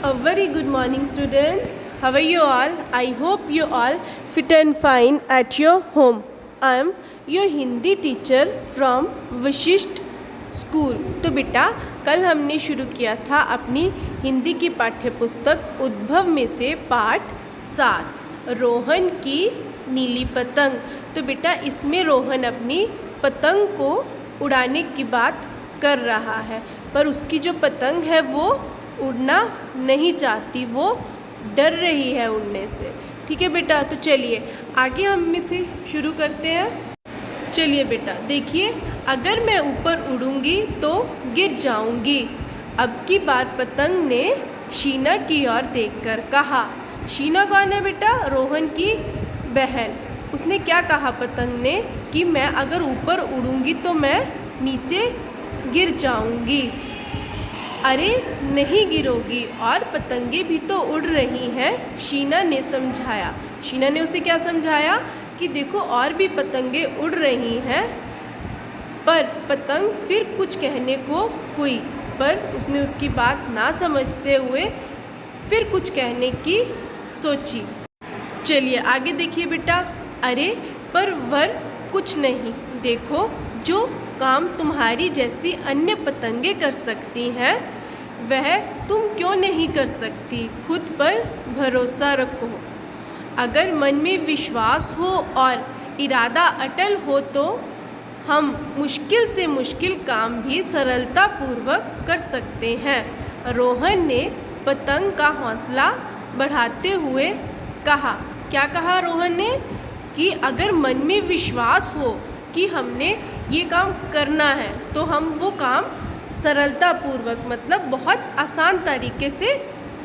A very good morning, students. How are you all? I hope you all fit and fine at your home. I am your Hindi teacher from विशिष्ट school. तो बेटा, कल हमने शुरू किया था अपनी हिंदी की पाठ्य पुस्तक उद्भव में से पाठ 7 रोहन की नीली पतंग। तो बेटा, इसमें रोहन अपनी पतंग को उड़ाने की बात कर रहा है, पर उसकी जो पतंग है वो उड़ना नहीं चाहती, वो डर रही है उड़ने से। ठीक है बेटा, तो चलिए आगे हम इसे शुरू करते हैं। चलिए बेटा, देखिए, अगर मैं ऊपर उड़ूंगी तो गिर जाऊंगी। अब की बार पतंग ने शीना की ओर देखकर कहा। शीना कौन है बेटा? रोहन की बहन। उसने क्या कहा पतंग ने कि मैं अगर ऊपर उड़ूंगी तो मैं नीचे गिर जाऊंगी। अरे नहीं गिरोगी, और पतंगे भी तो उड़ रही हैं, शीना ने समझाया। शीना ने उसे क्या समझाया कि देखो और भी पतंगे उड़ रही हैं। पर पतंग फिर कुछ कहने को हुई, पर उसने उसकी बात ना समझते हुए फिर कुछ कहने की सोची। चलिए आगे देखिए बेटा। अरे पर वर कुछ नहीं, देखो जो काम तुम्हारी जैसी अन्य पतंगे कर सकती हैं वह तुम क्यों नहीं कर सकती। खुद पर भरोसा रखो। अगर मन में विश्वास हो और इरादा अटल हो तो हम मुश्किल से मुश्किल काम भी सरलतापूर्वक कर सकते हैं। रोहन ने पतंग का हौसला बढ़ाते हुए कहा। क्या कहा रोहन ने? कि अगर मन में विश्वास हो कि हमने ये काम करना है तो हम वो काम सरलतापूर्वक, मतलब बहुत आसान तरीके से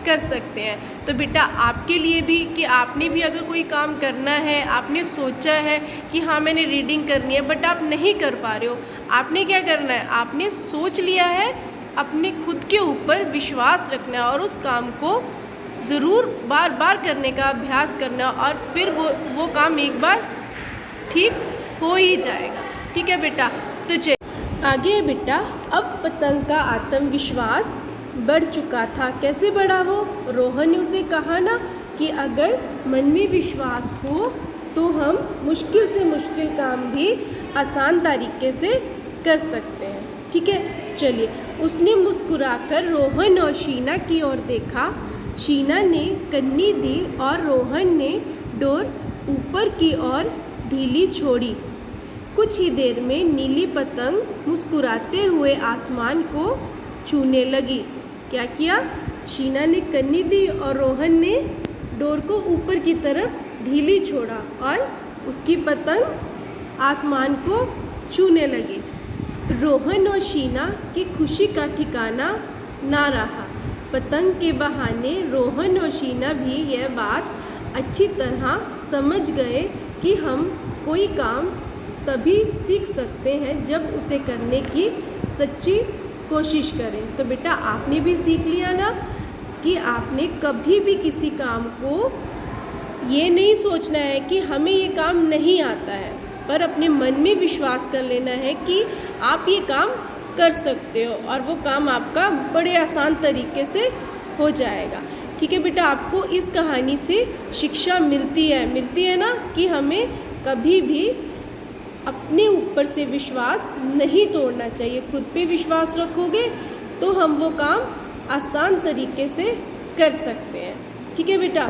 कर सकते हैं। तो बेटा, आपके लिए भी कि आपने भी अगर कोई काम करना है, आपने सोचा है कि हाँ मैंने रीडिंग करनी है, बट आप नहीं कर पा रहे हो, आपने क्या करना है? आपने सोच लिया है, अपने खुद के ऊपर विश्वास रखना है और उस काम को ज़रूर बार बार करने का अभ्यास करना, और फिर वो काम एक बार ठीक हो ही जाएगा। ठीक है बेटा, तो चलिए आगे बेटा। अब पतंग का आत्मविश्वास बढ़ चुका था। कैसे बढ़ा वो? रोहन ने उसे कहा ना कि अगर मन में विश्वास हो तो हम मुश्किल से मुश्किल काम भी आसान तरीके से कर सकते हैं। ठीक है, चलिए। उसने मुस्कुराकर रोहन और शीना की ओर देखा। शीना ने कन्नी दी और रोहन ने डोर ऊपर की ओर ढीली छोड़ी। कुछ ही देर में नीली पतंग मुस्कुराते हुए आसमान को छूने लगी। क्या किया? शीना ने कन्नी दी और रोहन ने डोर को ऊपर की तरफ ढीली छोड़ा और उसकी पतंग आसमान को छूने लगी। रोहन और शीना की खुशी का ठिकाना ना रहा। पतंग के बहाने रोहन और शीना भी यह बात अच्छी तरह समझ गए कि हम कोई काम तभी सीख सकते हैं जब उसे करने की सच्ची कोशिश करें। तो बेटा, आपने भी सीख लिया ना कि आपने कभी भी किसी काम को ये नहीं सोचना है कि हमें ये काम नहीं आता है, पर अपने मन में विश्वास कर लेना है कि आप ये काम कर सकते हो और वो काम आपका बड़े आसान तरीके से हो जाएगा। ठीक है बेटा, आपको इस कहानी से शिक्षा मिलती है ना कि हमें कभी भी अपने ऊपर से विश्वास नहीं तोड़ना चाहिए। खुद पे विश्वास रखोगे तो हम वो काम आसान तरीके से कर सकते हैं। ठीक है बेटा,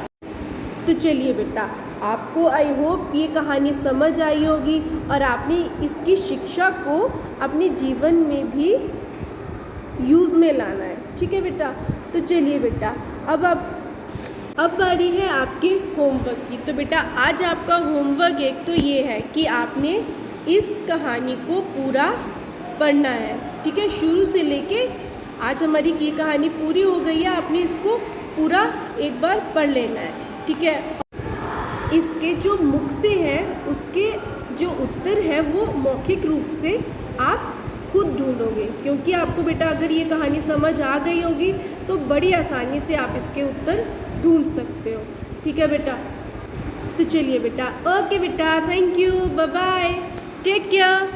तो चलिए बेटा, आपको आई होप ये कहानी समझ आई होगी और आपने इसकी शिक्षा को अपने जीवन में भी यूज़ में लाना है। ठीक है बेटा, तो चलिए बेटा, अब बारी है आपके होमवर्क की। तो बेटा, आज आपका होमवर्क एक तो ये है कि आपने इस कहानी को पूरा पढ़ना है। ठीक है, शुरू से लेके आज हमारी ये कहानी पूरी हो गई है, आपने इसको पूरा एक बार पढ़ लेना है। ठीक है, इसके जो मुख से हैं उसके जो उत्तर हैं वो मौखिक रूप से आप खुद ढूंढोगे, क्योंकि आपको बेटा अगर ये कहानी समझ आ गई होगी तो बड़ी आसानी से आप इसके उत्तर ढूंढ सकते हो। ठीक है बेटा, तो चलिए बेटा, ओके बेटा, thank you, bye bye, take care.